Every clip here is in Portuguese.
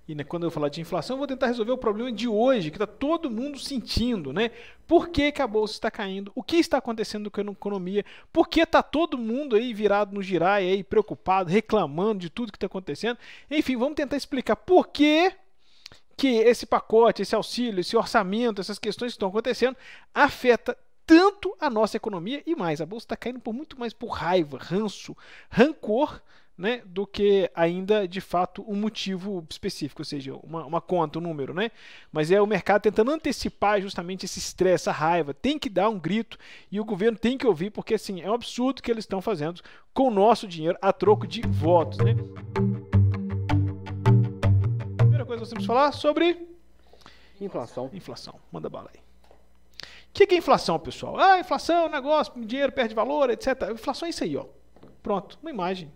E né, quando eu falar de inflação, eu vou tentar resolver o problema de hoje, que está todo mundo sentindo, né? Por que que a bolsa está caindo? O que está acontecendo com a economia? Por que está todo mundo aí virado no girai, aí, preocupado, reclamando de tudo que está acontecendo? Enfim, vamos tentar explicar por que que esse pacote, esse auxílio, esse orçamento, essas questões que estão acontecendo, afeta tanto a nossa economia e mais. A bolsa está caindo por muito mais por raiva, ranço, rancor, né, do que ainda de fato um motivo específico, ou seja, uma conta, um número, né? Mas é o mercado tentando antecipar justamente esse estresse, essa raiva. Tem que dar um grito e o governo tem que ouvir, porque assim, é um absurdo que eles estão fazendo com o nosso dinheiro a troco de votos, né? Primeira coisa que nós temos que falar sobre Inflação. inflação. Manda bala aí. O que é inflação, pessoal? Ah, inflação é um negócio, dinheiro perde valor, etc. Inflação é isso aí, ó. Pronto, uma imagem.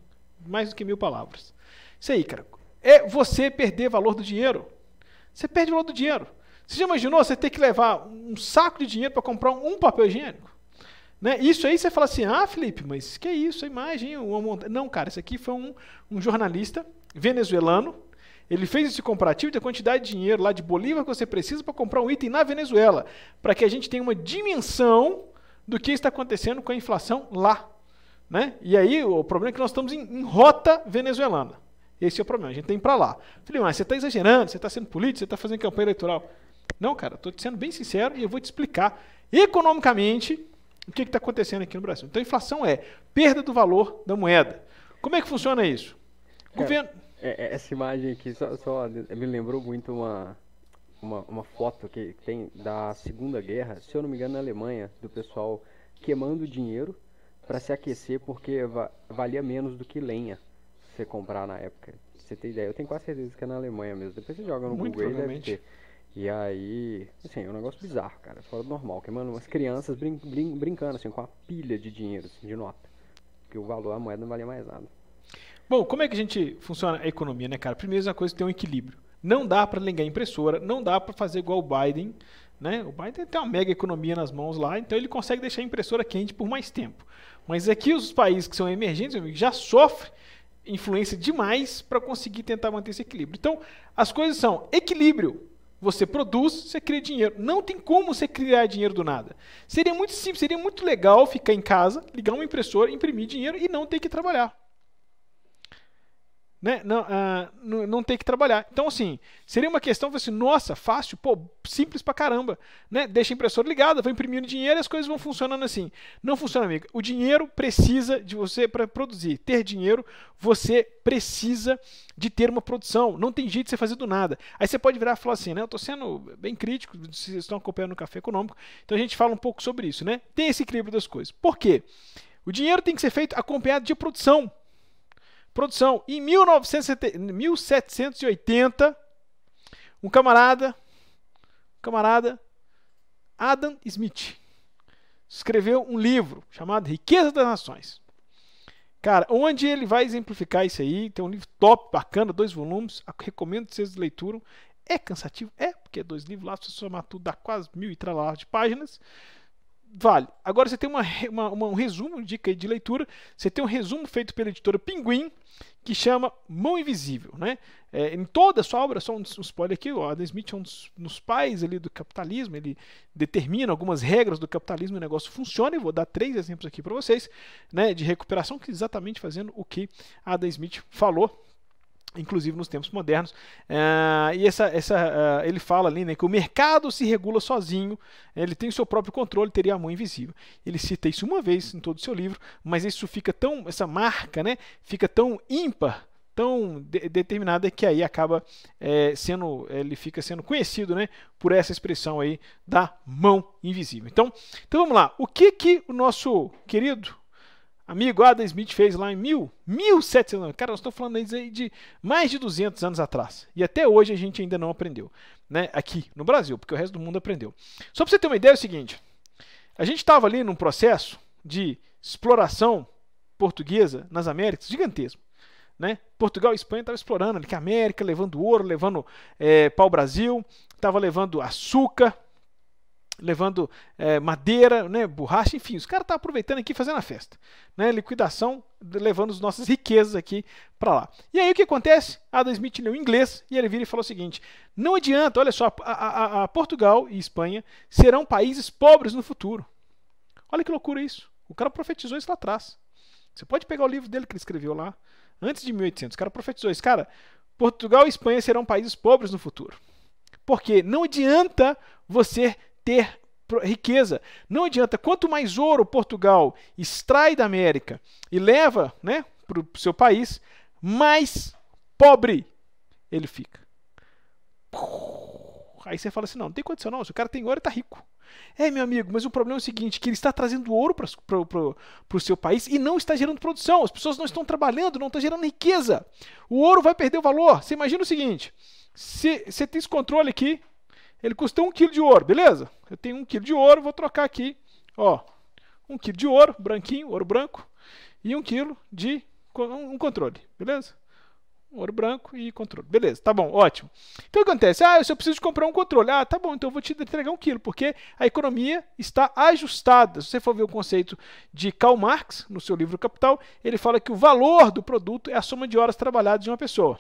Mais do que 1000 palavras. Isso aí, cara. É você perder valor do dinheiro. Você perde valor do dinheiro. Você já imaginou você ter que levar um saco de dinheiro para comprar um papel higiênico? Né? Isso aí você fala assim, ah, Felipe, mas que é isso, a imagem, Não, cara, isso aqui foi um jornalista venezuelano. Ele fez esse comparativo da quantidade de dinheiro lá de bolívar que você precisa para comprar um item na Venezuela, para que a gente tenha uma dimensão do que está acontecendo com a inflação lá. Né? E aí o problema é que nós estamos em rota venezuelana. Esse é o problema, a gente tem que ir para lá. Falei, mas você está exagerando, você está sendo político, você está fazendo campanha eleitoral. Não, cara, estou sendo bem sincero e eu vou te explicar economicamente o que está acontecendo aqui no Brasil. Então a inflação é perda do valor da moeda. Como é que funciona isso? Cara, Governo... essa imagem aqui só me lembrou muito uma foto que tem da Segunda Guerra, se eu não me engano, na Alemanha, do pessoal queimando dinheiro para se aquecer, porque valia menos do que lenha você comprar na época. Pra você ter ideia, eu tenho quase certeza que é na Alemanha mesmo. Depois você joga no Muito Google e deve provavelmente. ter. E aí, assim, é um negócio bizarro, cara, fora do normal, queimando umas crianças brincando, assim, com uma pilha de dinheiro, assim, de nota. Porque o valor da moeda não valia mais nada. Bom, como é que a gente funciona a economia, né, cara? Primeiro, uma coisa é ter um equilíbrio. Não dá para ligar a impressora, não dá para fazer igual o Biden, né? O Biden tem uma mega economia nas mãos lá, então ele consegue deixar a impressora quente por mais tempo. Mas aqui os países que são emergentes, meu amigo, já sofrem influência demais para conseguir tentar manter esse equilíbrio. Então, as coisas são equilíbrio. Você produz, você cria dinheiro. Não tem como você criar dinheiro do nada. Seria muito simples, seria muito legal ficar em casa, ligar uma impressora, imprimir dinheiro e não ter que trabalhar. Né? Não ter que trabalhar. Então, assim, seria uma questão assim, nossa, fácil, pô, simples pra caramba. Né? Deixa a impressora ligada, vai imprimindo dinheiro e as coisas vão funcionando assim. Não funciona, amigo. O dinheiro precisa de você para produzir. Ter dinheiro, você precisa de ter uma produção. Não tem jeito de você fazer do nada. Aí você pode virar e falar assim, né? Eu tô sendo bem crítico, vocês estão acompanhando o Café Econômico, então a gente fala um pouco sobre isso, né? Tem esse equilíbrio das coisas. Por quê? O dinheiro tem que ser feito acompanhado de produção. Produção. Em 1780, um camarada, Adam Smith, escreveu um livro chamado Riqueza das Nações. Cara, onde ele vai exemplificar isso aí, tem um livro top, bacana, 2 volumes, recomendo que vocês leituram. É cansativo? É, porque é 2 livros lá, se você somar tudo, dá quase 1000 e tralá de páginas. Vale. Agora você tem um resumo, dica de leitura. Você tem um resumo feito pela editora Pinguim, que chama Mão Invisível. Né? Em toda a sua obra, só um spoiler aqui, o Adam Smith é um dos pais ali do capitalismo, ele determina algumas regras do capitalismo e o negócio funciona. Eu vou dar 3 exemplos aqui para vocês, né, de recuperação, que exatamente fazendo o que Adam Smith falou, inclusive nos tempos modernos. E ele fala ali, né, que o mercado se regula sozinho, ele tem o seu próprio controle, teria a mão invisível. Ele cita isso uma vez em todo o seu livro, mas isso fica tão, essa marca, né, fica tão ímpar, tão determinada, que aí acaba ele fica sendo conhecido, né, por essa expressão aí da mão invisível. Então vamos lá. O que o nosso querido amigo Adam Smith fez lá em 1700, cara, nós estamos falando aí de mais de 200 anos atrás. E até hoje a gente ainda não aprendeu, né? Aqui no Brasil, porque o resto do mundo aprendeu. Só para você ter uma ideia, é o seguinte: a gente estava ali num processo de exploração portuguesa nas Américas gigantesco. Né? Portugal e Espanha estavam explorando ali, que a América, levando ouro, levando pau-brasil, estava levando açúcar, levando madeira, né, borracha, enfim, os caras estão aproveitando aqui fazendo a festa, né, liquidação, levando as nossas riquezas aqui para lá. E aí o que acontece? Adam Smith leu em inglês e ele vira e falou o seguinte: não adianta, olha só, a Portugal e Espanha serão países pobres no futuro. Olha que loucura isso. O cara profetizou isso lá atrás. Você pode pegar o livro dele que ele escreveu lá, antes de 1800, o cara profetizou isso. Cara, Portugal e Espanha serão países pobres no futuro. Porque não adianta você ter riqueza. Não adianta. Quanto mais ouro Portugal extrai da América e leva, né, para o seu país, mais pobre ele fica. Aí você fala assim, não tem condição não. Se o cara tem ouro, ele está rico. Meu amigo, mas o problema é o seguinte, que ele está trazendo ouro para o seu país e não está gerando produção. As pessoas não estão trabalhando, não estão gerando riqueza. O ouro vai perder o valor. Você imagina o seguinte, você tem esse controle aqui, ele custa 1 kg de ouro, beleza? Eu tenho 1 kg de ouro, vou trocar aqui, ó, 1 kg de ouro, branquinho, ouro branco, e 1 kg de um controle, beleza? Ouro branco e controle. Beleza, tá bom, ótimo. Então o que acontece? Eu preciso de comprar um controle. Tá bom, então eu vou te entregar 1 quilo, porque a economia está ajustada. Se você for ver o conceito de Karl Marx, no seu livro Capital, ele fala que o valor do produto é a soma de horas trabalhadas de uma pessoa.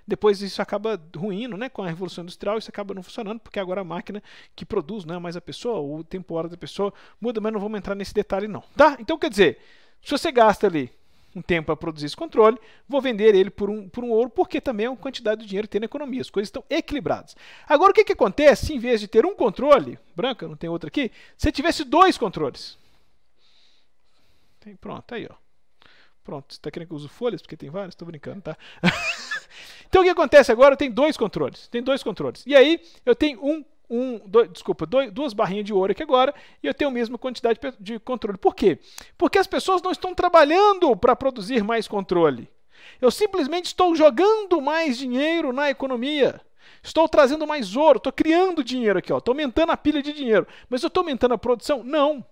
Depois isso acaba ruindo, né? Com a Revolução Industrial, isso acaba não funcionando, porque agora a máquina que produz não é mais a pessoa, o tempo hora da pessoa muda, mas não vamos entrar nesse detalhe não. Tá? Então quer dizer, se você gasta ali um tempo para produzir esse controle, vou vender ele por um ouro, porque também é uma quantidade de dinheiro que tem na economia. As coisas estão equilibradas. Agora, o que acontece se, em vez de ter um controle, branca, não tem outro aqui, se tivesse 2 controles? Pronto, aí, ó. Pronto, você está querendo que eu use folhas? Porque tem vários? Estou brincando, tá? Então, o que acontece agora? Eu tenho 2 controles. E aí, eu tenho duas barrinhas de ouro aqui agora, e eu tenho a mesma quantidade de controle. Por quê? Porque as pessoas não estão trabalhando para produzir mais controle. Eu simplesmente estou jogando mais dinheiro na economia. Estou trazendo mais ouro, estou criando dinheiro aqui, estou aumentando a pilha de dinheiro. Mas eu estou aumentando a produção? Não.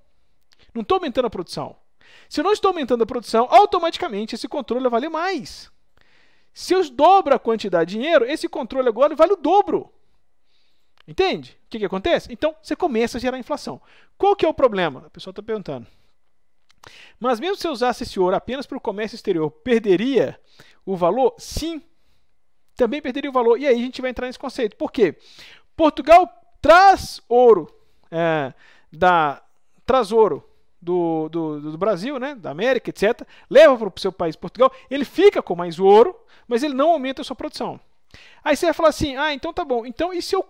Não estou aumentando a produção. Se eu não estou aumentando a produção, automaticamente esse controle vai valer mais. Se eu dobro a quantidade de dinheiro, esse controle agora vale o dobro. Entende? O que acontece? Então, você começa a gerar inflação. Qual que é o problema? A pessoa está perguntando. Mas mesmo se eu usasse esse ouro apenas para o comércio exterior, perderia o valor? Sim, também perderia o valor. E aí a gente vai entrar nesse conceito. Por quê? Portugal traz ouro, traz ouro do Brasil, né, da América, etc. Leva para o seu país, Portugal. Ele fica com mais ouro, mas ele não aumenta a sua produção. Aí você vai falar assim, então tá bom. Então e se eu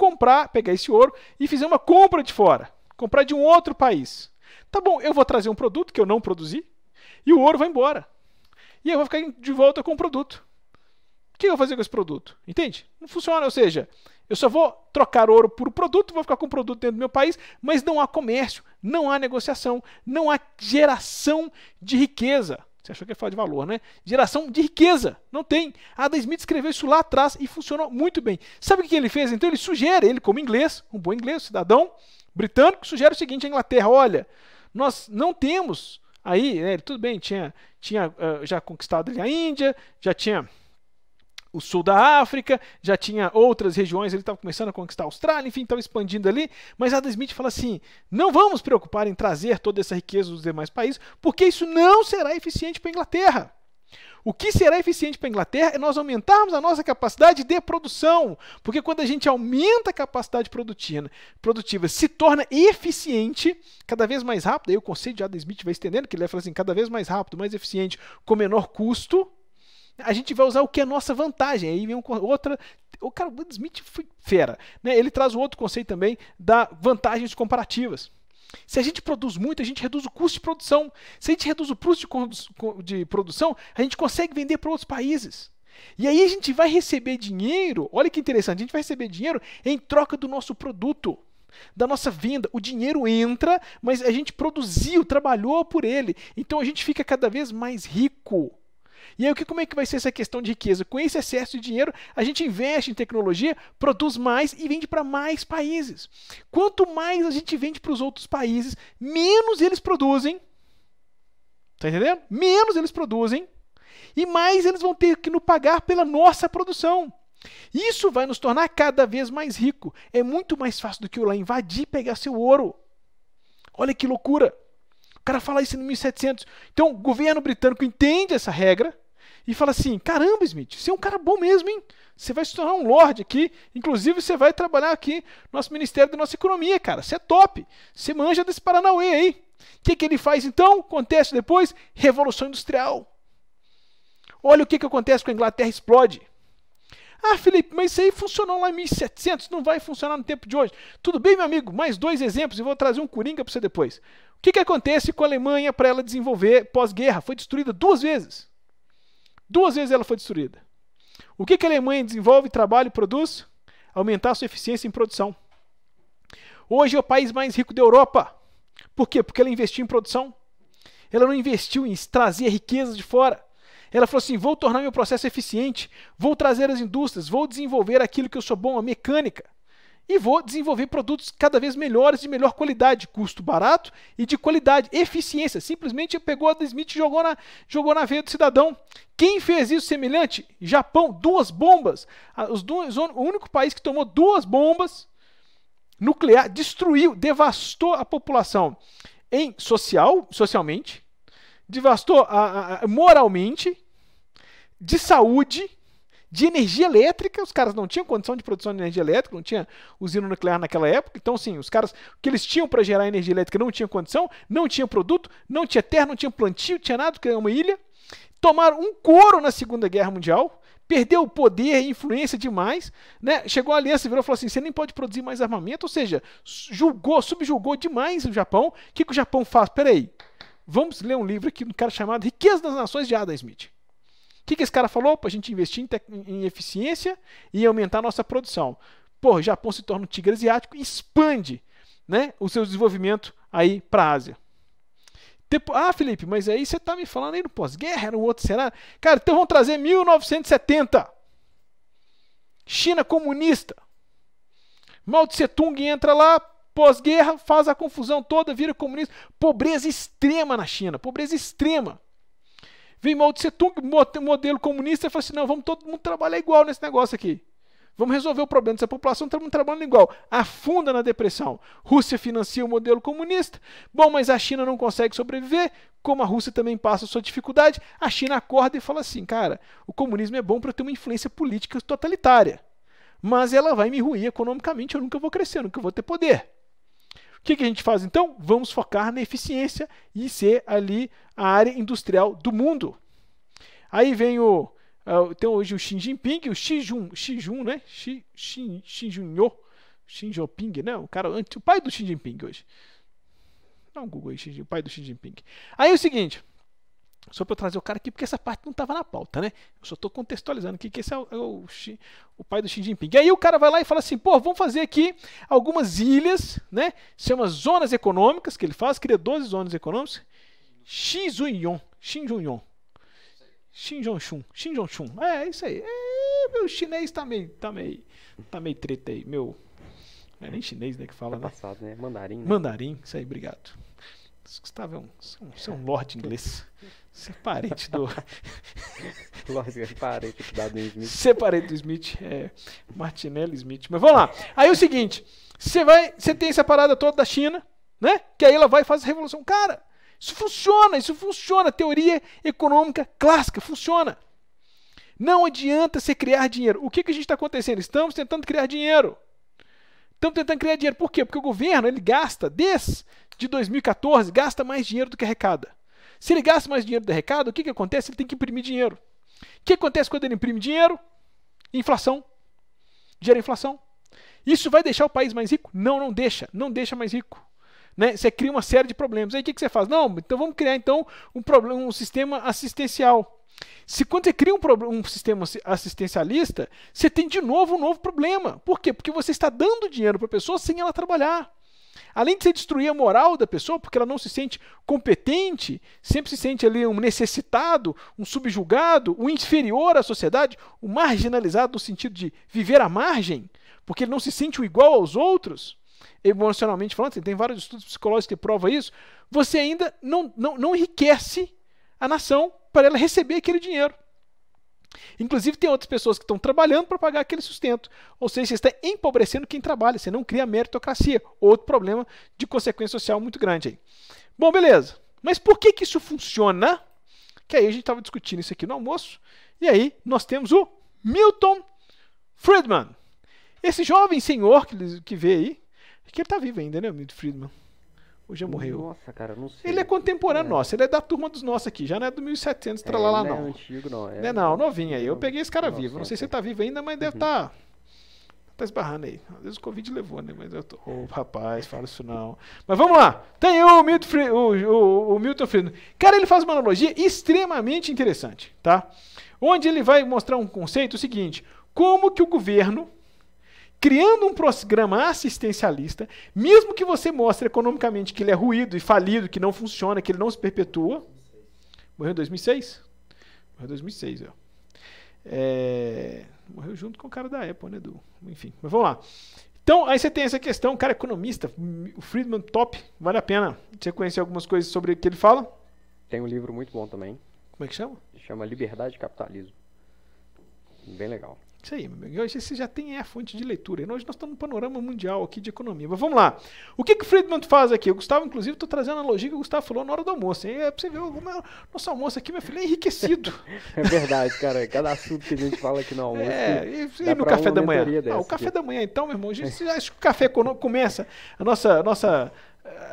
pegar esse ouro e fizer uma compra de fora? Comprar de um outro país? Tá bom, eu vou trazer um produto que eu não produzi e o ouro vai embora. E eu vou ficar de volta com o produto. O que eu vou fazer com esse produto? Entende? Não funciona, ou seja, eu só vou trocar ouro por produto, vou ficar com o produto dentro do meu país, mas não há comércio, não há negociação, não há geração de riqueza. Você achou que ia falar de valor, né? Geração de riqueza. Não tem. Adam Smith escreveu isso lá atrás e funcionou muito bem. Sabe o que ele fez? Então ele sugere, ele como inglês, um bom inglês, cidadão britânico, sugere o seguinte à Inglaterra: olha, nós não temos aí, né, tudo bem, tinha já conquistado ali a Índia, já tinha o sul da África, já tinha outras regiões, ele estava começando a conquistar a Austrália, enfim, estava expandindo ali, mas Adam Smith fala assim, não vamos preocupar em trazer toda essa riqueza dos demais países, porque isso não será eficiente para a Inglaterra. O que será eficiente para a Inglaterra é nós aumentarmos a nossa capacidade de produção, porque quando a gente aumenta a capacidade produtiva se torna eficiente, cada vez mais rápido, aí o conceito de Adam Smith vai estendendo, que ele vai falar assim, cada vez mais rápido, mais eficiente, com menor custo, a gente vai usar o que é a nossa vantagem. Aí vem outra... O cara, o Smith foi fera, né? Ele traz um outro conceito também da vantagens comparativas. Se a gente produz muito, a gente reduz o custo de produção. Se a gente reduz o custo de produção, a gente consegue vender para outros países. E aí a gente vai receber dinheiro, olha que interessante, a gente vai receber dinheiro em troca do nosso produto, da nossa venda. O dinheiro entra, mas a gente produziu, trabalhou por ele. Então a gente fica cada vez mais rico. E aí, como é que vai ser essa questão de riqueza? Com esse excesso de dinheiro, a gente investe em tecnologia, produz mais e vende para mais países. Quanto mais a gente vende para os outros países, menos eles produzem. Tá entendendo? Menos eles produzem e mais eles vão ter que nos pagar pela nossa produção. Isso vai nos tornar cada vez mais rico. É muito mais fácil do que eu lá invadir e pegar seu ouro. Olha que loucura. O cara fala isso em 1700. Então, o governo britânico entende essa regra e fala assim, caramba, Smith, você é um cara bom mesmo, hein? Você vai se tornar um lorde aqui. Inclusive, você vai trabalhar aqui no nosso Ministério da nossa Economia, cara. Você é top. Você manja desse Paranauê aí. O que ele faz, então? Acontece depois? Revolução Industrial. Olha o que acontece com a Inglaterra, explode. Ah, Felipe, mas isso aí funcionou lá em 1700, não vai funcionar no tempo de hoje. Tudo bem, meu amigo? Mais 2 exemplos e vou trazer um coringa para você depois. O que acontece com a Alemanha para ela desenvolver pós-guerra? Foi destruída 2 vezes. 2 vezes ela foi destruída. O que a Alemanha desenvolve, trabalha e produz? Aumentar a sua eficiência em produção. Hoje é o país mais rico da Europa. Por quê? Porque ela investiu em produção. Ela não investiu em trazer riquezas de fora. Ela falou assim, vou tornar meu processo eficiente, vou trazer as indústrias, vou desenvolver aquilo que eu sou bom, a mecânica. E vou desenvolver produtos cada vez melhores, de melhor qualidade, custo barato e de qualidade, eficiência. Simplesmente pegou a Adam Smith e jogou na veia do cidadão. Quem fez isso semelhante? Japão, 2 bombas. O único país que tomou 2 bombas nucleares, destruiu, devastou a população socialmente, devastou moralmente, de saúde, de energia elétrica. Os caras não tinham condição de produção de energia elétrica, não tinha usina nuclear naquela época. Então, sim, os caras, o que eles tinham para gerar energia elétrica não tinham condição, não tinha produto, não tinha terra, não tinha plantio, tinha nada, porque era uma ilha. Tomaram um couro na Segunda Guerra Mundial, perdeu o poder e influência demais, né? Chegou a aliança e virou e falou assim, você nem pode produzir mais armamento, ou seja, subjugou demais o Japão. O que o Japão faz? Peraí. Vamos ler um livro aqui de um cara chamado Riqueza das Nações, de Adam Smith. O que esse cara falou? Para a gente investir em eficiência e aumentar a nossa produção. Pô, o Japão se torna um tigre asiático e expande, né, o seu desenvolvimento aí para a Ásia. Ah, Felipe, mas aí você está me falando aí no pós-guerra, era um outro cenário. Cara, então vamos trazer 1970. China comunista. Mao Tse Tung entra lá, pós-guerra, faz a confusão toda, vira comunista. Pobreza extrema na China, pobreza extrema. Vem Mao Tse Tung, modelo comunista, e fala assim, não, vamos todo mundo trabalhar igual nesse negócio aqui. Vamos resolver o problema dessa população, todo mundo trabalhando igual. Afunda na depressão. Rússia financia o modelo comunista. Bom, mas a China não consegue sobreviver. Como a Rússia também passa a sua dificuldade, a China acorda e fala assim, cara, o comunismo é bom para ter uma influência política totalitária. Mas ela vai me ruir economicamente, eu nunca vou crescer, nunca vou ter poder. O que a gente faz então? Vamos focar na eficiência e ser ali a área industrial do mundo. Aí vem tem hoje o Xi Jinping, o Xi Jinping, né? Xi Jinping, né? O pai do Xi Jinping hoje. Dá um Google aí, o pai do Xi Jinping. Aí é o seguinte, só para eu trazer o cara aqui, porque essa parte não estava na pauta, né? Eu só estou contextualizando aqui que esse é o pai do Xi Jinping. E aí o cara vai lá e fala assim, pô, vamos fazer aqui algumas ilhas, né? Chama zonas econômicas, que ele faz, cria 12 zonas econômicas. Xinjiang. É isso aí. Meu chinês tá meio treta aí. Não é nem chinês, né, que fala, né? Passado, né? Mandarim. Né? Mandarim, isso aí, obrigado. Você é um lord inglês. Você é parente do... parente do Adam Smith. Você é parente do Smith, Martinelli Smith. Mas vamos lá. Aí é o seguinte, você tem essa parada toda da China, né? Que aí ela vai e faz a revolução. Cara, isso funciona. Teoria econômica clássica, funciona. Não adianta você criar dinheiro. O que a gente está acontecendo? Estamos tentando criar dinheiro. Por quê? Porque o governo, ele gasta, desde 2014, gasta mais dinheiro do que arrecada. Se ele gasta mais dinheiro do que arrecada, o que acontece? Ele tem que imprimir dinheiro. O que acontece quando ele imprime dinheiro? Inflação. Gera inflação. Isso vai deixar o país mais rico? Não deixa. Não deixa mais rico. Né? Você cria uma série de problemas. Aí o que você faz? Não, então vamos criar então um sistema assistencial. Quando você cria um sistema assistencialista, você tem de novo um novo problema. Por quê? Porque você está dando dinheiro para a pessoa sem ela trabalhar. Além de você destruir a moral da pessoa, porque ela não se sente competente, sempre se sente ali um necessitado, um subjugado, um inferior à sociedade, um marginalizado no sentido de viver à margem, porque ele não se sente o igual aos outros, emocionalmente falando, tem vários estudos psicológicos que provam isso, você ainda não enriquece a nação para ela receber aquele dinheiro. Inclusive, tem outras pessoas que estão trabalhando para pagar aquele sustento. Ou seja, você está empobrecendo quem trabalha, você não cria meritocracia. Outro problema de consequência social muito grande aí. Bom, beleza. Mas por que que isso funciona? Que aí a gente estava discutindo isso aqui no almoço. E aí nós temos o Milton Friedman. Esse jovem senhor que vê aí, que ele está vivo ainda, né, o Milton Friedman? Ou já morreu? Nossa, cara, não sei. Ele é contemporâneo nosso, ele é da turma dos nossos aqui, já não é do 1700, tralala, não. não. É antigo, não. Não é não, novinho aí. Eu peguei esse cara vivo. Não sei se ele tá vivo ainda, mas deve estar tá esbarrando aí. Às vezes o Covid levou, né? Mas eu tô. Ô, rapaz, fala isso não. Mas vamos lá. Tem o Milton Friedman. Cara, ele faz uma analogia extremamente interessante, tá? Onde ele vai mostrar um conceito seguinte: como que o governo, criando um programa assistencialista, mesmo que você mostre economicamente que ele é ruído e falido, que não funciona, que ele não se perpetua. Morreu em 2006? Morreu em 2006, ó. Morreu junto com o cara da Apple, né? Enfim, mas vamos lá. Então, aí você tem essa questão, o cara é economista, o Friedman top, vale a pena você conhecer algumas coisas sobre o que ele fala. Tem um livro muito bom também. Como é que chama? Chama Liberdade e Capitalismo. Bem legal. Isso aí, meu amigo. Hoje você já tem a fonte de leitura. Hoje nós estamos no panorama mundial aqui de economia. Mas vamos lá. O que o Friedman faz aqui? O Gustavo, inclusive, estou trazendo a analogia que o Gustavo falou na hora do almoço. É para você ver, nosso almoço aqui, meu filho, é enriquecido. É verdade, cara. Cada assunto que a gente fala aqui no almoço. E no café da manhã? O café da manhã, então, meu irmão, você acha que o café econômico começa, a nossa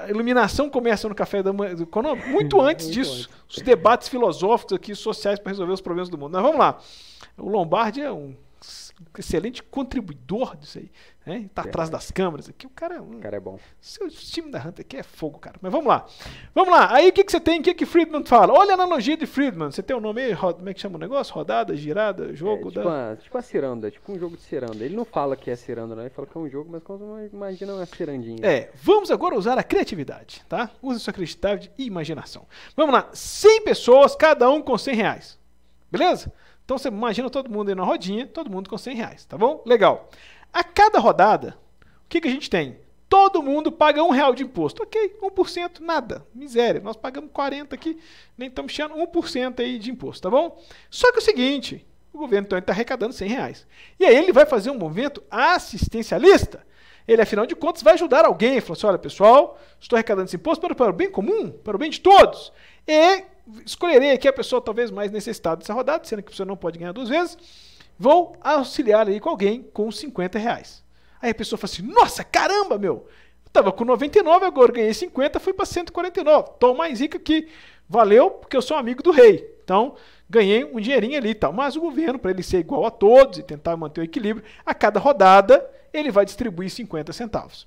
iluminação começa no café da manhã econômico? Muito antes disso. Os debates filosóficos aqui, sociais, para resolver os problemas do mundo. Mas vamos lá. O Lombardi é um excelente contribuidor disso aí, né? Tá atrás das câmeras aqui, o cara é bom. O time da Hunter aqui é fogo, cara. Mas vamos lá, aí o que você tem, o que Friedman fala? Olha a analogia de Friedman, você tem o nome aí, como é que chama o negócio? Rodada, girada, jogo? Tipo a ciranda, tipo um jogo de ciranda. Ele não fala que é ciranda, não, ele fala que é um jogo, mas quando você imagina uma cirandinha. Vamos agora usar a criatividade, tá? Use sua criatividade e imaginação. Vamos lá, 100 pessoas, cada um com R$100, beleza? Então você imagina todo mundo aí na rodinha, todo mundo com R$100, tá bom? Legal. A cada rodada, o que a gente tem? Todo mundo paga R$1 de imposto. Ok, 1%, nada, miséria. Nós pagamos 40 aqui, nem estamos tirando 1% aí de imposto, tá bom? Só que é o seguinte, o governo então está arrecadando R$100. E aí ele vai fazer um movimento assistencialista. Ele, afinal de contas, vai ajudar alguém. Ele falou assim, olha pessoal, estou arrecadando esse imposto para o bem comum, para o bem de todos. E escolherei aqui a pessoa talvez mais necessitada dessa rodada, sendo que a pessoa não pode ganhar 2 vezes. Vou auxiliar aí com alguém com R$50. Aí a pessoa fala assim, nossa, caramba, meu. Eu estava com 99, agora ganhei 50, fui para 149. Estou mais rico aqui. Valeu, porque eu sou amigo do rei. Então, ganhei um dinheirinho ali e tal. Mas o governo, para ele ser igual a todos e tentar manter o equilíbrio, a cada rodada ele vai distribuir 50 centavos.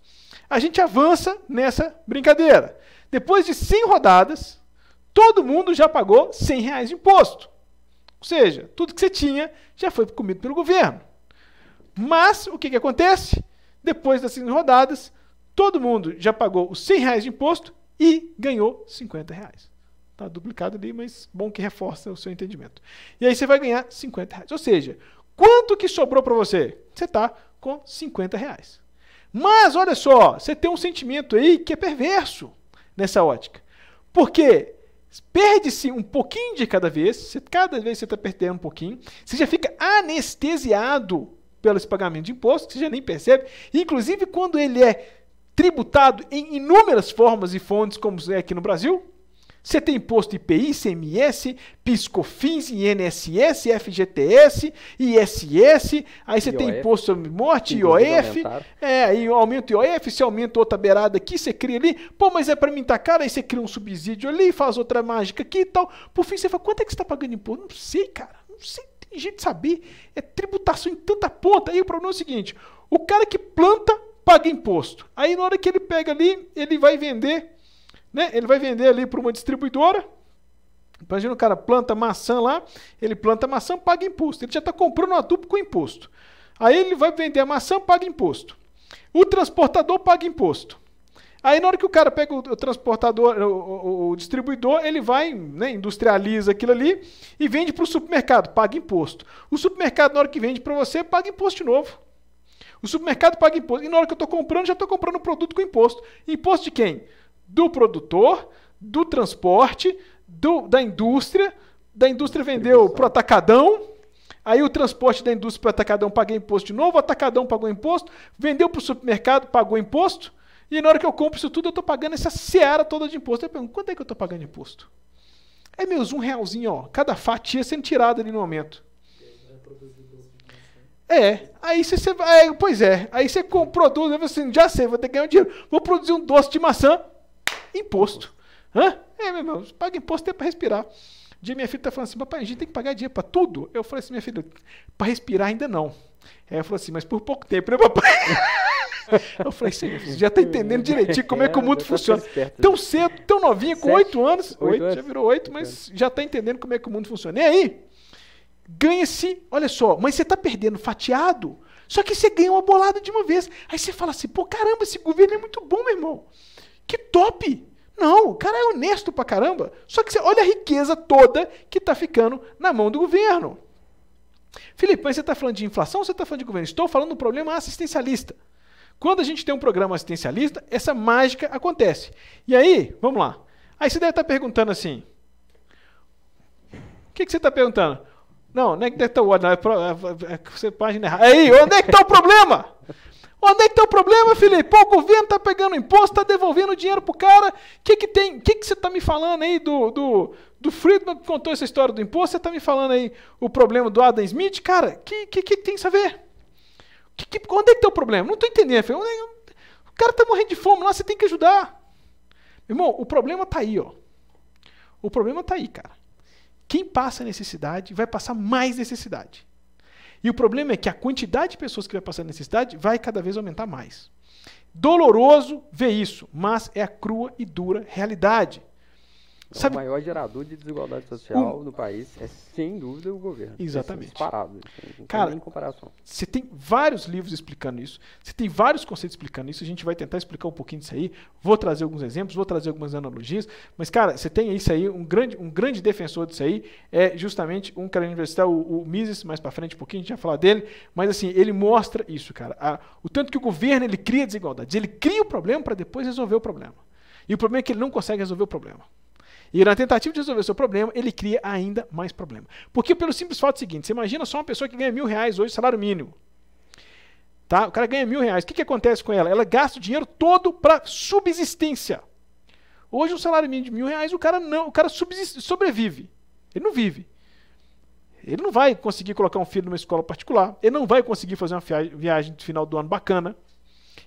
A gente avança nessa brincadeira. Depois de 100 rodadas, todo mundo já pagou R$100 de imposto. Ou seja, tudo que você tinha já foi comido pelo governo. Mas o que acontece? Depois das 100 rodadas, todo mundo já pagou os R$100 de imposto e ganhou R$50. Está duplicado ali, mas bom que reforça o seu entendimento. E aí você vai ganhar R$50. Ou seja, quanto que sobrou para você? Você está com R$50. Mas olha só, você tem um sentimento aí que é perverso nessa ótica. Porque perde-se um pouquinho de cada vez você está perdendo um pouquinho, você já fica anestesiado pelo esse pagamento de imposto, você já nem percebe. Inclusive, quando ele é tributado em inúmeras formas e fontes, como é aqui no Brasil, você tem imposto IPI, ICMS, PIS/COFINS, INSS, FGTS, ISS, aí você tem imposto sobre morte, IOF, aí aumenta o IOF, você aumenta outra beirada aqui, você cria ali, pô, mas é para mim tá caro, aí você cria um subsídio ali, faz outra mágica aqui e tal. Por fim, você fala, quanto é que você está pagando imposto? Não sei, cara, não sei, tem jeito de saber, é tributação em tanta ponta. Aí o problema é o seguinte, o cara que planta, paga imposto. Aí na hora que ele pega ali, ele vai vender, né? Ele vai vender ali para uma distribuidora. Imagina o cara planta maçã lá, ele planta maçã, paga imposto. Ele já está comprando o adubo com imposto. Aí ele vai vender a maçã, paga imposto. O transportador paga imposto. Aí na hora que o cara pega o transportador, o distribuidor, ele vai, né, industrializa aquilo ali e vende para o supermercado, paga imposto. O supermercado, na hora que vende para você, paga imposto de novo. O supermercado paga imposto. E na hora que eu estou comprando, já estou comprando o produto com imposto. Imposto de quem? Do produtor, do transporte, da indústria vendeu pro atacadão, Aí o transporte da indústria para o atacadão paguei imposto de novo, o atacadão pagou imposto, vendeu para o supermercado, pagou imposto, e na hora que eu compro isso tudo, eu estou pagando essa seara toda de imposto. Eu pergunto, quanto é que eu estou pagando de imposto? É meus R$1, ó, cada fatia sendo tirada ali no momento. Aí você vai, pois é, aí você produz, assim, já sei, vou ter que ganhar um dinheiro, vou produzir um doce de maçã, imposto. Hã? Meu irmão, você paga imposto até para respirar. Um dia minha filha tá falando assim, papai, a gente tem que pagar dinheiro para tudo? Eu falei assim, minha filha, para respirar ainda não. Aí ela falou assim, mas por pouco tempo, né, papai? Eu falei, sim, você já tá entendendo direitinho como é que o mundo funciona. Tão cedo, tão novinha, com 8 anos, 8, já virou 8, mas já tá entendendo como é que o mundo funciona. E aí, ganha-se, olha só, mas você tá perdendo fatiado, só que você ganha uma bolada de uma vez. Aí você fala assim, pô, caramba, esse governo é muito bom, meu irmão. Que top! Não, o cara é honesto pra caramba. Só que você olha a riqueza toda que tá ficando na mão do governo. Felipe, mas você tá falando de inflação ou você tá falando de governo? Estou falando do problema assistencialista. Quando a gente tem um programa assistencialista, essa mágica acontece. E aí, vamos lá. Aí você deve estar perguntando assim, o que você está perguntando? Não é que deve estar o ódio, você página errada. Aí, onde é que está o problema? Onde é que está o problema, Felipe? Pô, o governo está pegando imposto, está devolvendo dinheiro pro cara. O que tem? O que você está me falando aí do Friedman que contou essa história do imposto? Você está me falando aí o problema do Adam Smith? Cara, que tem isso a ver? Onde é que está o problema? Não estou entendendo. O cara está morrendo de fome lá, você tem que ajudar. Meu irmão, o problema está aí, ó. O problema está aí, cara. Quem passa necessidade vai passar mais necessidade. E o problema é que a quantidade de pessoas que vai passar necessidade vai cada vez aumentar mais. Doloroso ver isso, mas é a crua e dura realidade. Sabe, o maior gerador de desigualdade social no país é, sem dúvida, o governo. Exatamente. Disparado. Não cara, tem nem comparação. Você tem vários livros explicando isso, você tem vários conceitos explicando isso, a gente vai tentar explicar um pouquinho disso aí, vou trazer alguns exemplos, vou trazer algumas analogias, mas, cara, você tem isso aí, um grande defensor disso aí é justamente um cara universitário, o Mises, mais pra frente um pouquinho, a gente vai falar dele, mas assim, ele mostra isso, cara, o tanto que o governo, ele cria desigualdades, ele cria o problema para depois resolver o problema. E o problema é que ele não consegue resolver o problema. E na tentativa de resolver o seu problema, ele cria ainda mais problema. Porque pelo simples fato seguinte, você imagina só uma pessoa que ganha R$1.000 hoje, salário mínimo. Tá? O cara ganha R$1.000. O que acontece com ela? Ela gasta o dinheiro todo para subsistência. Hoje, um salário mínimo de R$1.000, o cara sobrevive. Ele não vive. Ele não vai conseguir colocar um filho numa escola particular. Ele não vai conseguir fazer uma viagem de final do ano bacana.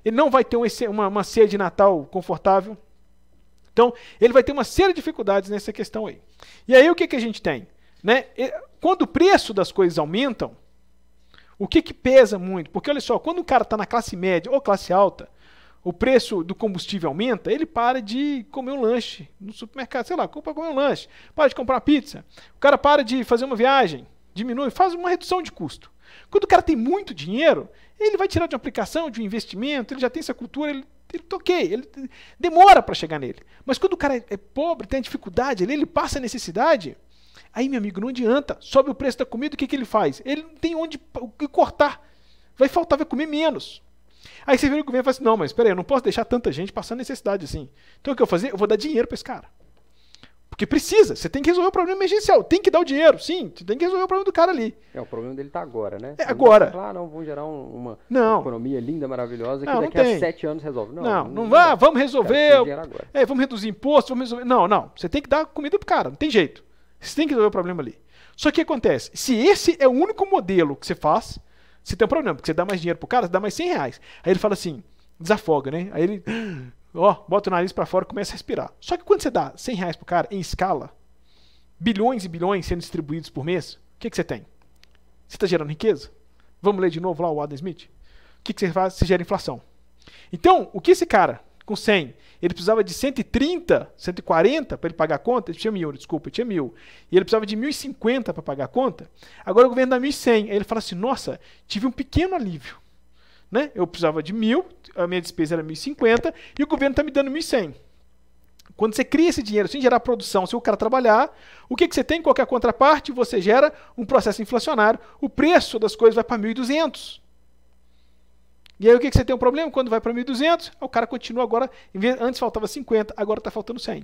Ele não vai ter uma ceia de Natal confortável. Então, ele vai ter uma série de dificuldades nessa questão aí. E aí, o que a gente tem? Né? Quando o preço das coisas aumentam, o que pesa muito? Porque, olha só, quando o cara está na classe média ou classe alta, o preço do combustível aumenta, ele para de comer um lanche no supermercado, sei lá, compra comer um lanche, para de comprar uma pizza, o cara para de fazer uma viagem, diminui, faz uma redução de custo. Quando o cara tem muito dinheiro, ele vai tirar de uma aplicação, de um investimento, ele já tem essa cultura, ele demora para chegar nele. Mas quando o cara é pobre, tem dificuldade, ele passa necessidade, aí, meu amigo, não adianta. Sobe o preço da comida, o que ele faz? Ele não tem onde cortar. Vai faltar, vai comer menos. Aí você vira o governo e fala assim, não, mas espera aí, eu não posso deixar tanta gente passando necessidade assim. Então o que eu vou fazer? Eu vou dar dinheiro para esse cara. Porque precisa, você tem que resolver o problema emergencial, tem que dar o dinheiro, sim, você tem que resolver o problema do cara ali. O problema dele tá agora, né? É agora. Não, vamos gerar uma economia linda, maravilhosa, que daqui a 7 anos resolve. Não vá, vamos resolver, vamos reduzir imposto, vamos resolver. Não, você tem que dar comida pro cara, não tem jeito. Você tem que resolver o problema ali. Só que o que acontece? Se esse é o único modelo que você faz, você tem um problema, porque você dá mais dinheiro pro cara, você dá mais R$100. Aí ele fala assim, desafoga, né? Aí ele... bota o nariz para fora e começa a respirar. Só que quando você dá R$100 pro cara em escala, bilhões e bilhões sendo distribuídos por mês, o que você tem? Você está gerando riqueza? Vamos ler de novo lá o Adam Smith? O que você faz? Você gera inflação. Então, o que esse cara, com 100, ele precisava de 130, 140 para ele pagar a conta, ele tinha 1.000, desculpa, ele tinha 1.000, e ele precisava de 1.050 para pagar a conta, agora o governo dá 1.100, aí ele fala assim, nossa, tive um pequeno alívio. Né? Eu precisava de 1.000, a minha despesa era 1.050 e o governo está me dando 1.100. Quando você cria esse dinheiro sem gerar produção, se o cara trabalhar, o que você tem? Qualquer contraparte, você gera um processo inflacionário, o preço das coisas vai para 1.200. E aí o que você tem um problema? Quando vai para 1.200, o cara continua agora, antes faltava 50, agora está faltando 100.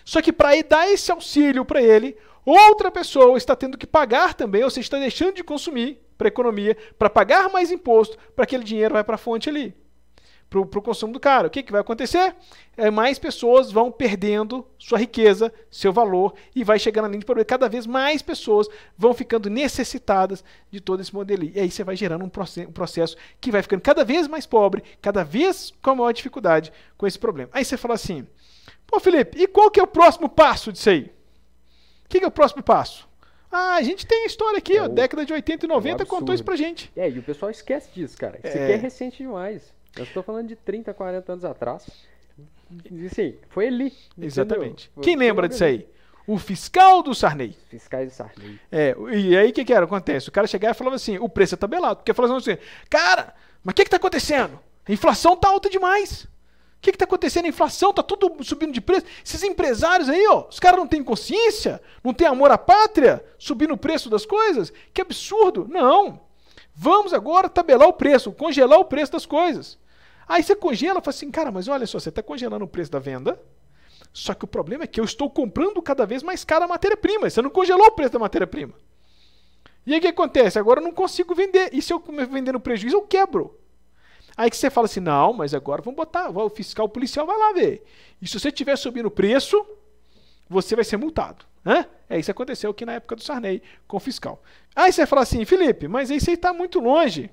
Só que para dar esse auxílio para ele, outra pessoa está tendo que pagar também, ou seja, está deixando de consumir para a economia, para pagar mais imposto, para aquele dinheiro vai para a fonte ali, para o consumo do cara. O que vai acontecer? Mais pessoas vão perdendo sua riqueza, seu valor, e vai chegando a linha de pobreza. Cada vez mais pessoas vão ficando necessitadas de todo esse modelo. E aí você vai gerando um processo que vai ficando cada vez mais pobre, cada vez com maior dificuldade com esse problema. Aí você fala assim, pô, Felipe, e qual que é o próximo passo disso aí? O que é o próximo passo? Ah, a gente tem a história aqui, ó, década de 80 e 90 contou isso pra gente. E o pessoal esquece disso, cara. Isso aqui é recente demais. Eu estou falando de 30, 40 anos atrás. Sim, foi ali. Exatamente. Quem lembra disso aí? O fiscal do Sarney. Fiscais do Sarney. E aí o que era? Acontece? O cara chegava e falava assim, o preço é tabelado. Porque falava assim, cara, mas o que está acontecendo? A inflação está alta demais. O que está acontecendo? A inflação está tudo subindo de preço. Esses empresários aí, ó, os caras não têm consciência, não têm amor à pátria, subindo o preço das coisas. Que absurdo. Não. Vamos agora tabelar o preço, congelar o preço das coisas. Aí você congela e fala assim, cara, mas olha só, você está congelando o preço da venda, só que o problema é que eu estou comprando cada vez mais cara a matéria-prima. Você não congelou o preço da matéria-prima. E aí o que acontece? Agora eu não consigo vender. E se eu vender no prejuízo, eu quebro. Aí que você fala assim, não, mas agora vamos botar, o fiscal, o policial vai lá ver. E se você estiver subindo o preço, você vai ser multado. Isso que aconteceu aqui na época do Sarney com o fiscal. Aí você fala assim, Felipe, mas isso aí está muito longe.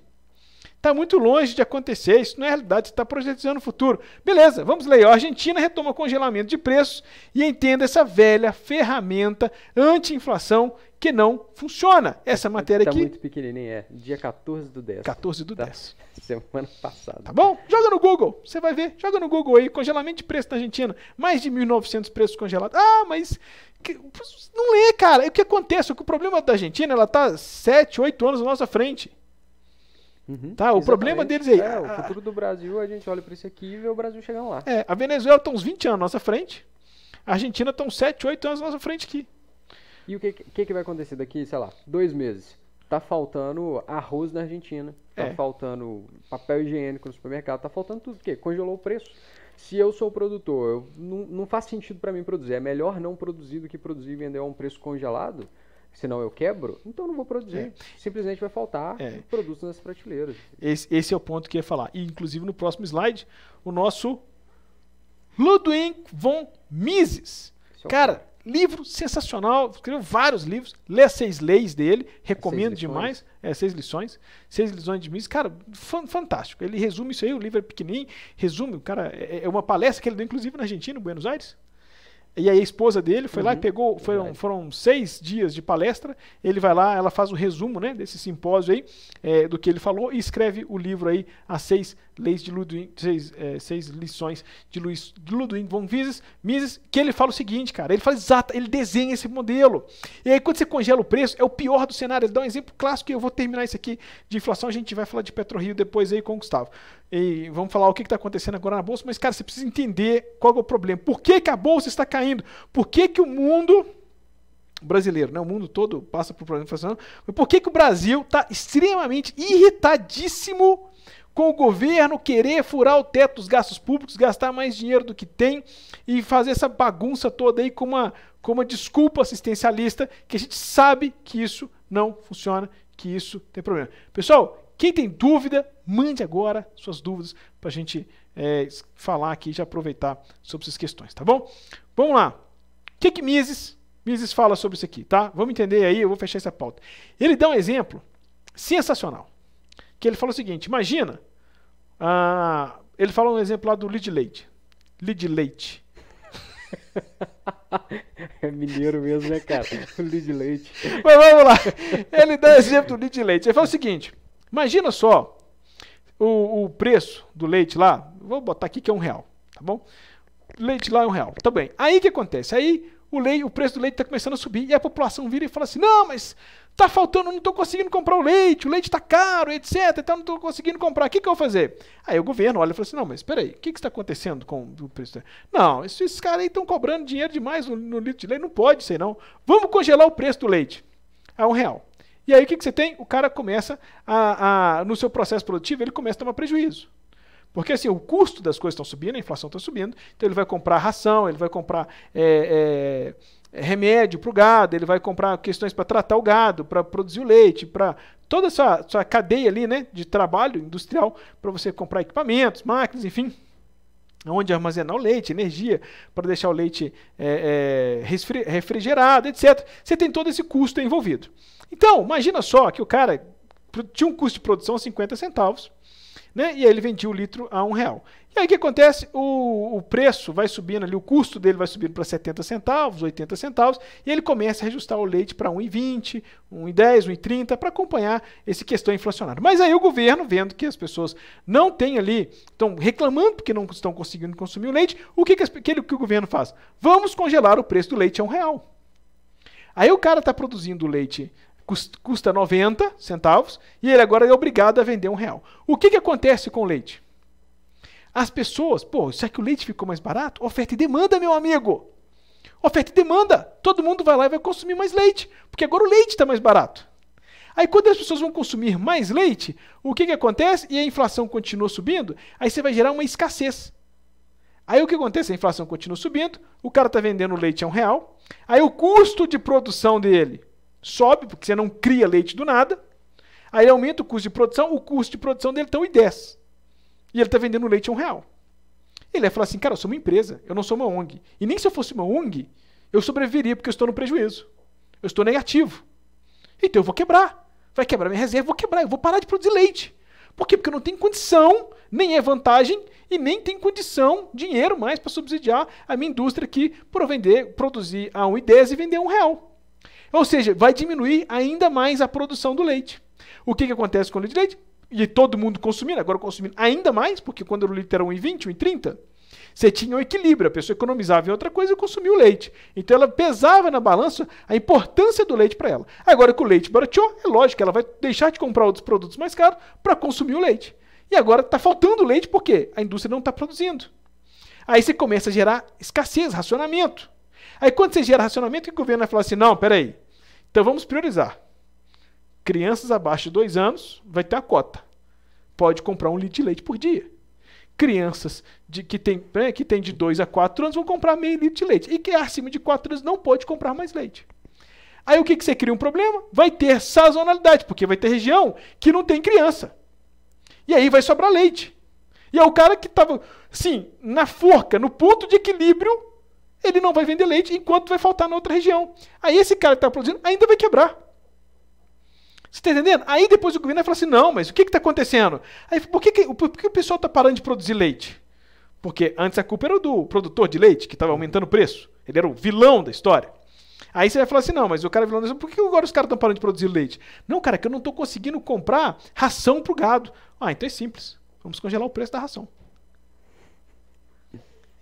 Está muito longe de acontecer, isso não é realidade, você está projetando o futuro. Beleza, vamos ler. A Argentina retoma o congelamento de preços e entenda essa velha ferramenta anti-inflação que não funciona. Essa matéria aqui... Está muito pequenininha, dia 14/10. 14/10. Semana passada. Tá bom? Joga no Google, você vai ver. Joga no Google aí, congelamento de preço na Argentina. Mais de 1.900 preços congelados. Ah, mas... Não lê, cara. O que acontece? O problema da Argentina, ela está 7, 8 anos na nossa frente. Tá? O problema deles aí... o futuro do Brasil, a gente olha para isso aqui e vê o Brasil chegando lá. A Venezuela está uns 20 anos na nossa frente. A Argentina está uns 7, 8 anos na nossa frente aqui. E o que vai acontecer daqui, sei lá, 2 meses? Tá faltando arroz na Argentina. Tá faltando papel higiênico no supermercado. Tá faltando tudo. O quê? Congelou o preço. Se eu sou produtor, não faz sentido para mim produzir. É melhor não produzir do que produzir e vender a um preço congelado. Senão eu quebro, então não vou produzir. Simplesmente vai faltar produtos nas prateleiras. Esse é o ponto que eu ia falar. E, inclusive, no próximo slide, o nosso Ludwig von Mises. Cara, livro sensacional. Escreveu vários livros. Lê as 6 leis dele. Recomendo demais. 6 lições. 6 lições de Mises. Cara, fantástico. Ele resume isso aí. O livro é pequenininho. Resume. O cara, é uma palestra que ele deu, inclusive, na Argentina, em Buenos Aires. E aí a esposa dele foi lá e pegou, foram 6 dias de palestra, ele vai lá, ela faz o resumo, né, desse simpósio aí, do que ele falou, e escreve o livro aí, as 6 leis de Ludwig, 6 lições de Ludwig von Mises, que ele fala o seguinte, cara, ele fala ele desenha esse modelo. E aí quando você congela o preço, é o pior do cenário. Ele dá um exemplo clássico, e eu vou terminar isso aqui de inflação, a gente vai falar de PetroRio depois aí com o Gustavo. E vamos falar o que está acontecendo agora na Bolsa, mas, cara, você precisa entender qual é o problema. Por que a Bolsa está caindo? Por que o mundo brasileiro, né, o mundo todo passa por problema de inflação, mas por que o Brasil está extremamente irritadíssimo com o governo querer furar o teto dos gastos públicos, gastar mais dinheiro do que tem e fazer essa bagunça toda aí com uma desculpa assistencialista, que a gente sabe que isso não funciona, que isso tem problema. Pessoal, quem tem dúvida, mande agora suas dúvidas para a gente falar aqui e já aproveitar sobre essas questões, tá bom? Vamos lá. O que Mises fala sobre isso aqui, tá? Vamos entender aí, eu vou fechar essa pauta. Ele dá um exemplo sensacional, que ele fala o seguinte, imagina, ele fala um exemplo lá do Lead Leite. É mineiro mesmo, né, cara? O Lead Leite. Mas vamos lá. Ele dá o exemplo do Lead Leite. Ele fala o seguinte, imagina só o preço do leite lá, vou botar aqui que é R$1, tá bom? Leite lá é R$1, tá bem. Aí o que acontece? Aí o preço do leite está começando a subir e a população vira e fala assim, não, mas tá faltando, não estou conseguindo comprar o leite está caro, etc, então não estou conseguindo comprar, o que eu vou fazer? Aí o governo olha e fala assim, não, mas espera aí, o que está acontecendo com o preço? Não, esses caras aí estão cobrando dinheiro demais no litro de leite, não pode ser não. Vamos congelar o preço do leite a R$1. E aí o que você tem? O cara começa no seu processo produtivo, ele começa a tomar prejuízo. Porque assim, o custo das coisas estão subindo, a inflação está subindo, então ele vai comprar ração, ele vai comprar remédio para o gado, ele vai comprar questões para tratar o gado, para produzir o leite, para toda essa cadeia ali, né, de trabalho industrial, para você comprar equipamentos, máquinas, enfim, onde armazenar o leite, energia, para deixar o leite refrigerado, etc. Você tem todo esse custo envolvido. Então, imagina só que o cara tinha um custo de produção 50 centavos, né, e aí ele vendia o litro a R$1. E aí o que acontece? O preço vai subindo ali, o custo dele vai subindo para 70 centavos, 80 centavos, e ele começa a reajustar o leite para R$1,20, R$1,10, R$1,30, para acompanhar essa questão inflacionária. Mas aí o governo, vendo que as pessoas não têm ali, estão reclamando porque não estão conseguindo consumir o leite, o que o governo faz? Vamos congelar o preço do leite a R$1. Aí o cara está produzindo leite, custa 90 centavos, e ele agora é obrigado a vender R$1. O que acontece com o leite? As pessoas, pô, será que o leite ficou mais barato? Oferta e demanda, meu amigo. Oferta e demanda. Todo mundo vai lá e vai consumir mais leite, porque agora o leite está mais barato. Aí quando as pessoas vão consumir mais leite, o que acontece? E a inflação continua subindo, aí você vai gerar uma escassez. Aí o que acontece? A inflação continua subindo, o cara está vendendo leite a R$1, aí o custo de produção dele sobe, porque você não cria leite do nada, aí aumenta o custo de produção dele está R$1,10. E ele está vendendo leite a R$1. Ele vai falar assim, cara, eu sou uma empresa, eu não sou uma ONG. E nem se eu fosse uma ONG, eu sobreviveria porque eu estou no prejuízo. Eu estou negativo. Então eu vou quebrar. Vai quebrar minha reserva, eu vou parar de produzir leite. Por quê? Porque eu não tenho condição, nem é vantagem, e nem tem condição, dinheiro mais para subsidiar a minha indústria aqui por produzir a R$1,10 e vender a R$1. Ou seja, vai diminuir ainda mais a produção do leite. O que acontece com o leite? E todo mundo consumindo, agora consumindo ainda mais, porque quando o litro era R$1,20, R$1,30, você tinha um equilíbrio, a pessoa economizava em outra coisa e consumia o leite. Então ela pesava na balança a importância do leite para ela. Agora que o leite barateou, é lógico que ela vai deixar de comprar outros produtos mais caros para consumir o leite. E agora está faltando leite porque a indústria não está produzindo. Aí você começa a gerar escassez, racionamento. Aí quando você gera racionamento, o governo vai falar assim, não, peraí, então vamos priorizar. Crianças abaixo de 2 anos vai ter a cota. Pode comprar 1 litro de leite por dia. Crianças que tem de 2 a 4 anos vão comprar meio litro de leite. E quem é acima de 4 anos não pode comprar mais leite. Aí o que você cria um problema? Vai ter sazonalidade, porque vai ter região que não tem criança. E aí vai sobrar leite. E é o cara que estava, assim, na forca, no ponto de equilíbrio, ele não vai vender leite enquanto vai faltar na outra região. Aí esse cara que está produzindo ainda vai quebrar. Você está entendendo? Aí depois o governo vai falar assim, não, mas o que está acontecendo? Aí, por que o pessoal está parando de produzir leite? Porque antes a culpa era do produtor de leite, que estava aumentando o preço. Ele era o vilão da história. Aí você vai falar assim, não, mas o cara é vilão da história, por que agora os caras estão parando de produzir leite? Não, cara, é que eu não estou conseguindo comprar ração para o gado. Ah, então é simples. Vamos congelar o preço da ração.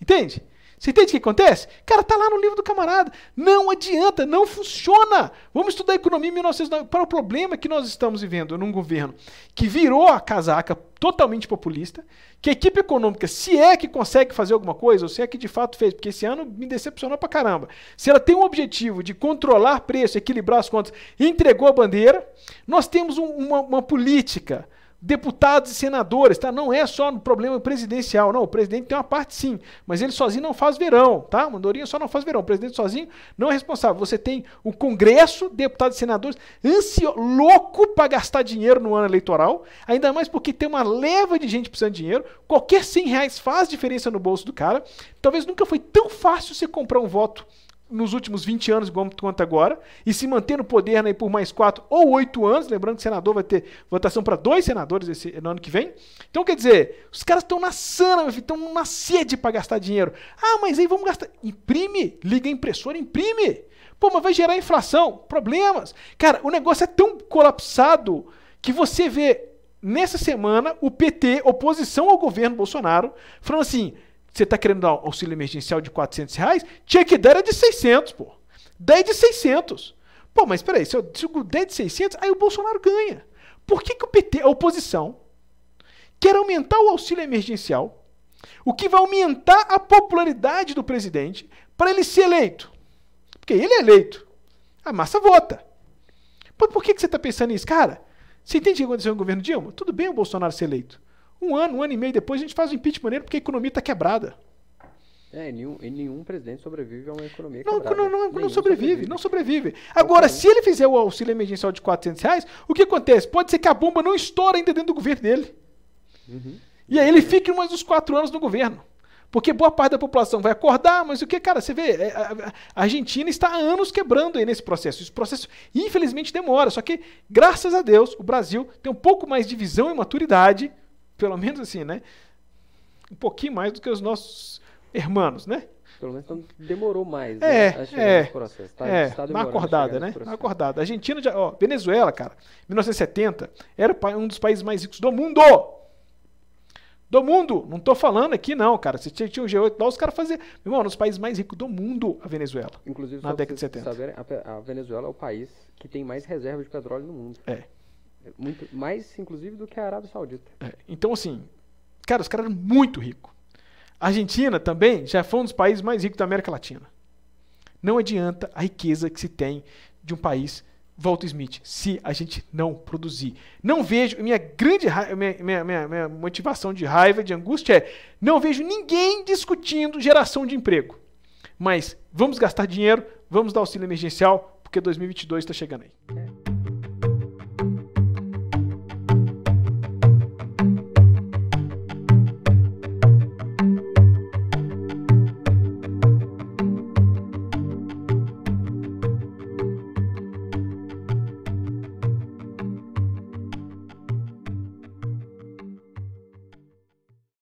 Entende? Você entende o que acontece? Cara, tá lá no livro do camarada. Não adianta, não funciona. Vamos estudar economia em 1909. Para o problema que nós estamos vivendo num governo que virou a casaca totalmente populista, que a equipe econômica, se é que consegue fazer alguma coisa, ou se é que de fato fez, porque esse ano me decepcionou pra caramba. Se ela tem um objetivo de controlar preço, equilibrar as contas, entregou a bandeira, nós temos uma política, deputados e senadores, tá? Não é só no problema presidencial, não. O presidente tem uma parte sim, mas ele sozinho não faz verão, tá? O Andorinha só não faz verão. O presidente sozinho não é responsável. Você tem o Congresso, deputados e senadores, louco para gastar dinheiro no ano eleitoral, ainda mais porque tem uma leva de gente precisando de dinheiro. Qualquer R$100 faz diferença no bolso do cara. Talvez nunca foi tão fácil você comprar um voto nos últimos 20 anos quanto agora, e se manter no poder, né, por mais 4 ou 8 anos, lembrando que o senador vai ter votação para 2 senadores no ano que vem. Então, quer dizer, os caras estão na sana, meu filho, estão na sede para gastar dinheiro. Ah, mas aí vamos gastar. Imprime, liga a impressora, imprime. Pô, mas vai gerar inflação, problemas. Cara, o negócio é tão colapsado que você vê, nessa semana, o PT, oposição ao governo Bolsonaro, falando assim, você está querendo dar auxílio emergencial de R$400? Tinha que dar era de 600, pô. 10 de 600. Pô, mas peraí, se eu digo 10 de 600, aí o Bolsonaro ganha. Por que o PT, a oposição, quer aumentar o auxílio emergencial, o que vai aumentar a popularidade do presidente para ele ser eleito? Porque ele é eleito. A massa vota. Pô, por que você está pensando nisso? Cara, você entende o que aconteceu no governo Dilma? Tudo bem o Bolsonaro ser eleito. Um ano e meio depois a gente faz o impeachment nele porque a economia está quebrada. Nenhum presidente sobrevive a uma economia Não, quebrada. não sobrevive, não sobrevive. Agora, se ele fizer o auxílio emergencial de R$400, o que acontece? Pode ser que a bomba não estoure ainda dentro do governo dele. E aí ele fica mais uns 4 anos no governo. Porque boa parte da população vai acordar, mas o que, cara, você vê, a Argentina está há anos quebrando aí nesse processo. Esse processo, infelizmente, demora. Só que, graças a Deus, o Brasil tem um pouco mais de visão e maturidade, pelo menos assim, né? Um pouquinho mais do que os nossos irmãos, né? Pelo menos demorou mais, né, a chegar nesse processo. Está na acordada, né? Na acordada. A Argentina, Venezuela, cara, 1970, era um dos países mais ricos do mundo. Do mundo. Não tô falando aqui, não, cara. Se tinha um G8 lá, os caras faziam. Meu irmão, um dos países mais ricos do mundo, a Venezuela. Inclusive, na década de 70. Saberem, a Venezuela é o país que tem mais reserva de petróleo no mundo. Muito mais, inclusive, do que a Arábia Saudita. Então, assim, cara, os caras eram muito ricos. A Argentina também já foi um dos países mais ricos da América Latina. Não adianta a riqueza que se tem de um país, Walter Smith, se a gente não produzir. Não vejo, minha motivação de raiva, de angústia não vejo ninguém discutindo geração de emprego. Mas vamos gastar dinheiro, vamos dar auxílio emergencial, porque 2022 está chegando aí.